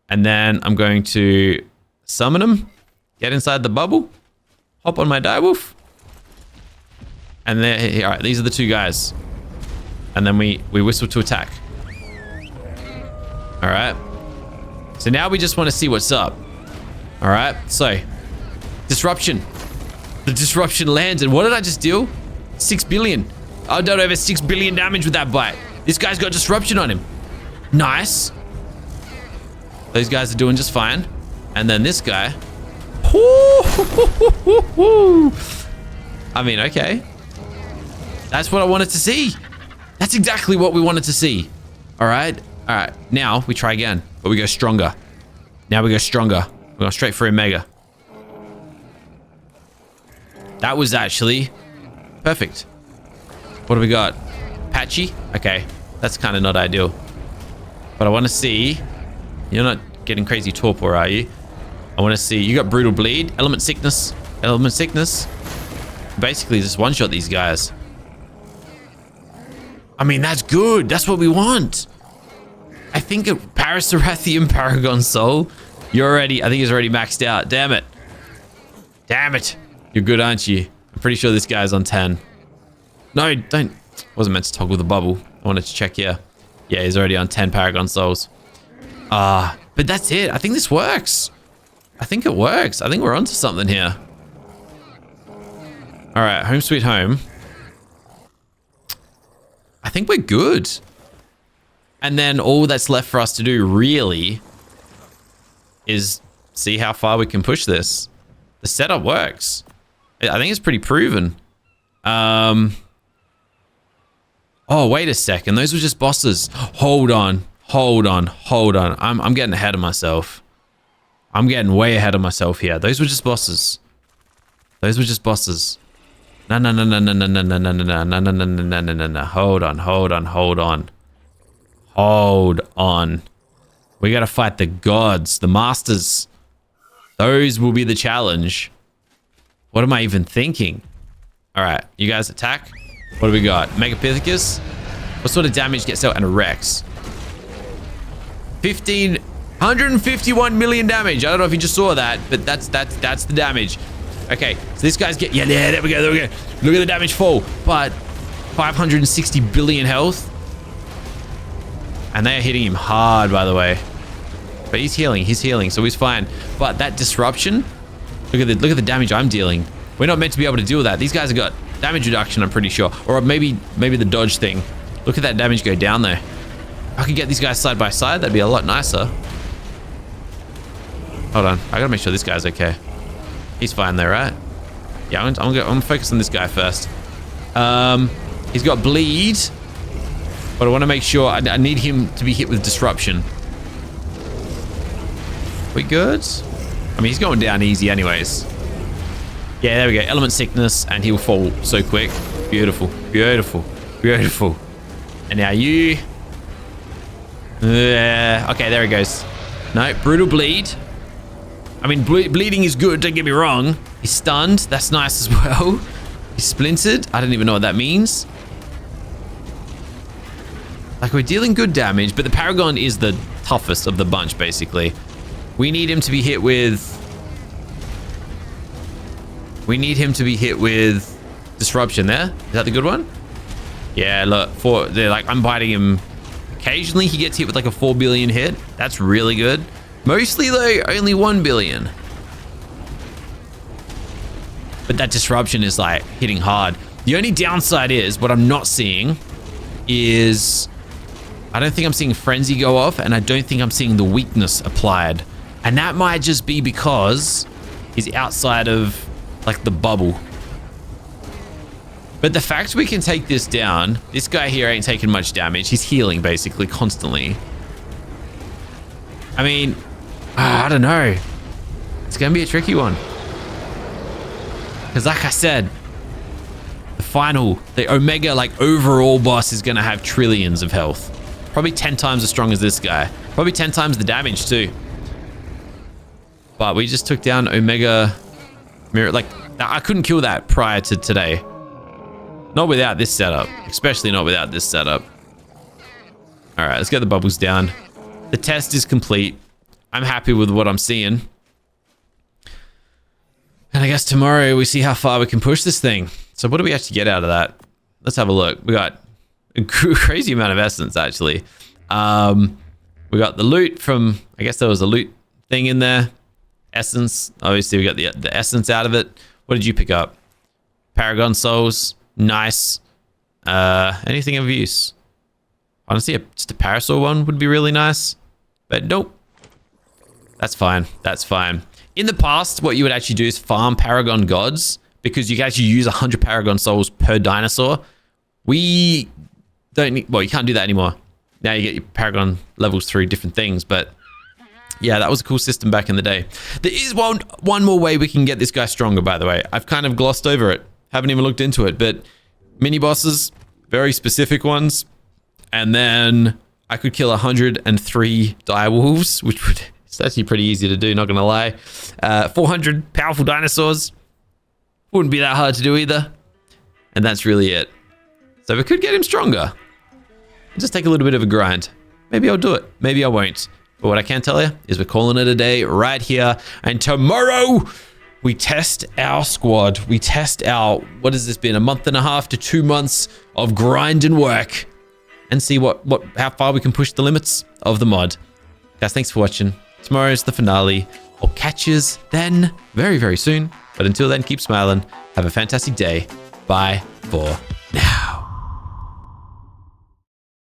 And then I'm going to summon them, get inside the bubble, hop on my direwolf. And then, all right, these are the two guys. And then we whistle to attack. All right. So now we just want to see what's up. All right. So, disruption. The disruption lands. And what did I just deal? 6 billion. I done over 6 billion damage with that bite. This guy's got disruption on him. Nice. Those guys are doing just fine. And then this guy. I mean, okay. That's what I wanted to see. That's exactly what we wanted to see. All right. All right. Now we try again, but we go stronger. Now we go stronger. We're going straight for Omega. That was actually perfect. What do we got? Patchy? Okay. That's kind of not ideal. But I want to see. You're not getting crazy torpor, are you? I want to see. You got brutal bleed, element sickness, Basically, just one-shot these guys. I mean, that's good. That's what we want. I think Parasarathian Paragon Soul. I think he's already maxed out. Damn it. Damn it. You're good, aren't you? I'm pretty sure this guy's on 10. No, don't. Wasn't meant to toggle the bubble. I wanted to check here. Yeah, he's already on 10 Paragon Souls. But that's it. I think this works. I think it works. I think we're onto something here. All right, home sweet home. I think we're good. And then all that's left for us to do really is see how far we can push this. The setup works. I think it's pretty proven. Oh, wait a second. Those were just bosses. Hold on. I'm getting ahead of myself. I'm getting way ahead of myself here. Those were just bosses. No. Hold on. We gotta fight the gods, the masters. Those will be the challenge. What am I even thinking? All right, you guys attack. What do we got? Megapithecus? What sort of damage gets out? And a Rex. 151 million damage. I don't know if you just saw that, but that's the damage. Okay, so this guy's yeah, there we go. Look at the damage fall. But 560 billion health. And they are hitting him hard, by the way. But he's healing, so he's fine. But that disruption, look at the damage I'm dealing. We're not meant to be able to deal with that. These guys have got damage reduction, I'm pretty sure. Or maybe the dodge thing. Look at that damage go down there. If I could get these guys side by side, that'd be a lot nicer. Hold on, I gotta make sure this guy's okay. He's fine there, right? Yeah, I'm gonna focus on this guy first. He's got bleed, but I want to make sure I need him to be hit with disruption. We good? I mean, he's going down easy anyways. Yeah, there we go. Element sickness, and he'll fall so quick. Beautiful. And now you. Okay, there he goes. No, brutal bleed. I mean, bleeding is good, don't get me wrong. He's stunned. That's nice as well. He's splintered. I don't even know what that means. Like, we're dealing good damage, but the Paragon is the toughest of the bunch, basically. We need him to be hit with... disruption there. Is that the good one? Yeah, look. I'm biting him. Occasionally, he gets hit with like a 4 billion hit. That's really good. Mostly, though, only 1 billion. But that disruption is like hitting hard. The only downside is what I'm not seeing is... I don't think I'm seeing Frenzy go off, and I don't think I'm seeing the weakness applied. And that might just be because he's outside of, like, the bubble. But the fact we can take this down, this guy here ain't taking much damage. He's healing, basically, constantly. I mean, I don't know. It's going to be a tricky one. Because like I said, the Omega, like, overall boss is going to have trillions of health. Probably 10 times as strong as this guy. Probably 10 times the damage too. But we just took down Omega Mirror. Like, I couldn't kill that prior to today. Not without this setup. Especially not without this setup. Alright, let's get the bubbles down. The test is complete. I'm happy with what I'm seeing. And I guess tomorrow we see how far we can push this thing. So what do we actually get out of that? Let's have a look. We got a crazy amount of essence, actually. We got the loot from, I guess there was a loot thing in there. Essence. Obviously, we got the essence out of it. What did you pick up? Paragon souls. Nice. Anything of use? Honestly, just a Parasaur one would be really nice. But nope. That's fine. That's fine. In the past, what you would actually do is farm Paragon Gods, because you can actually use 100 Paragon souls per dinosaur. We don't need... Well, you can't do that anymore. Now you get your Paragon levels through different things, but... Yeah, that was a cool system back in the day. There is one more way we can get this guy stronger, by the way. I've kind of glossed over it. Haven't even looked into it, but mini bosses, very specific ones. And then I could kill 103 direwolves, which would... It's actually pretty easy to do, not gonna lie. 400 powerful dinosaurs. Wouldn't be that hard to do either. And that's really it. So we could get him stronger. Just take a little bit of a grind. Maybe I'll do it. Maybe I won't. But what I can tell you is we're calling it a day right here. And tomorrow, we test our squad. We test our, what has this been? A month and a half to 2 months of grind and work. And see how far we can push the limits of the mod. Guys, thanks for watching. Tomorrow's the finale. I'll catch yous then very, very soon. But until then, keep smiling. Have a fantastic day. Bye for now.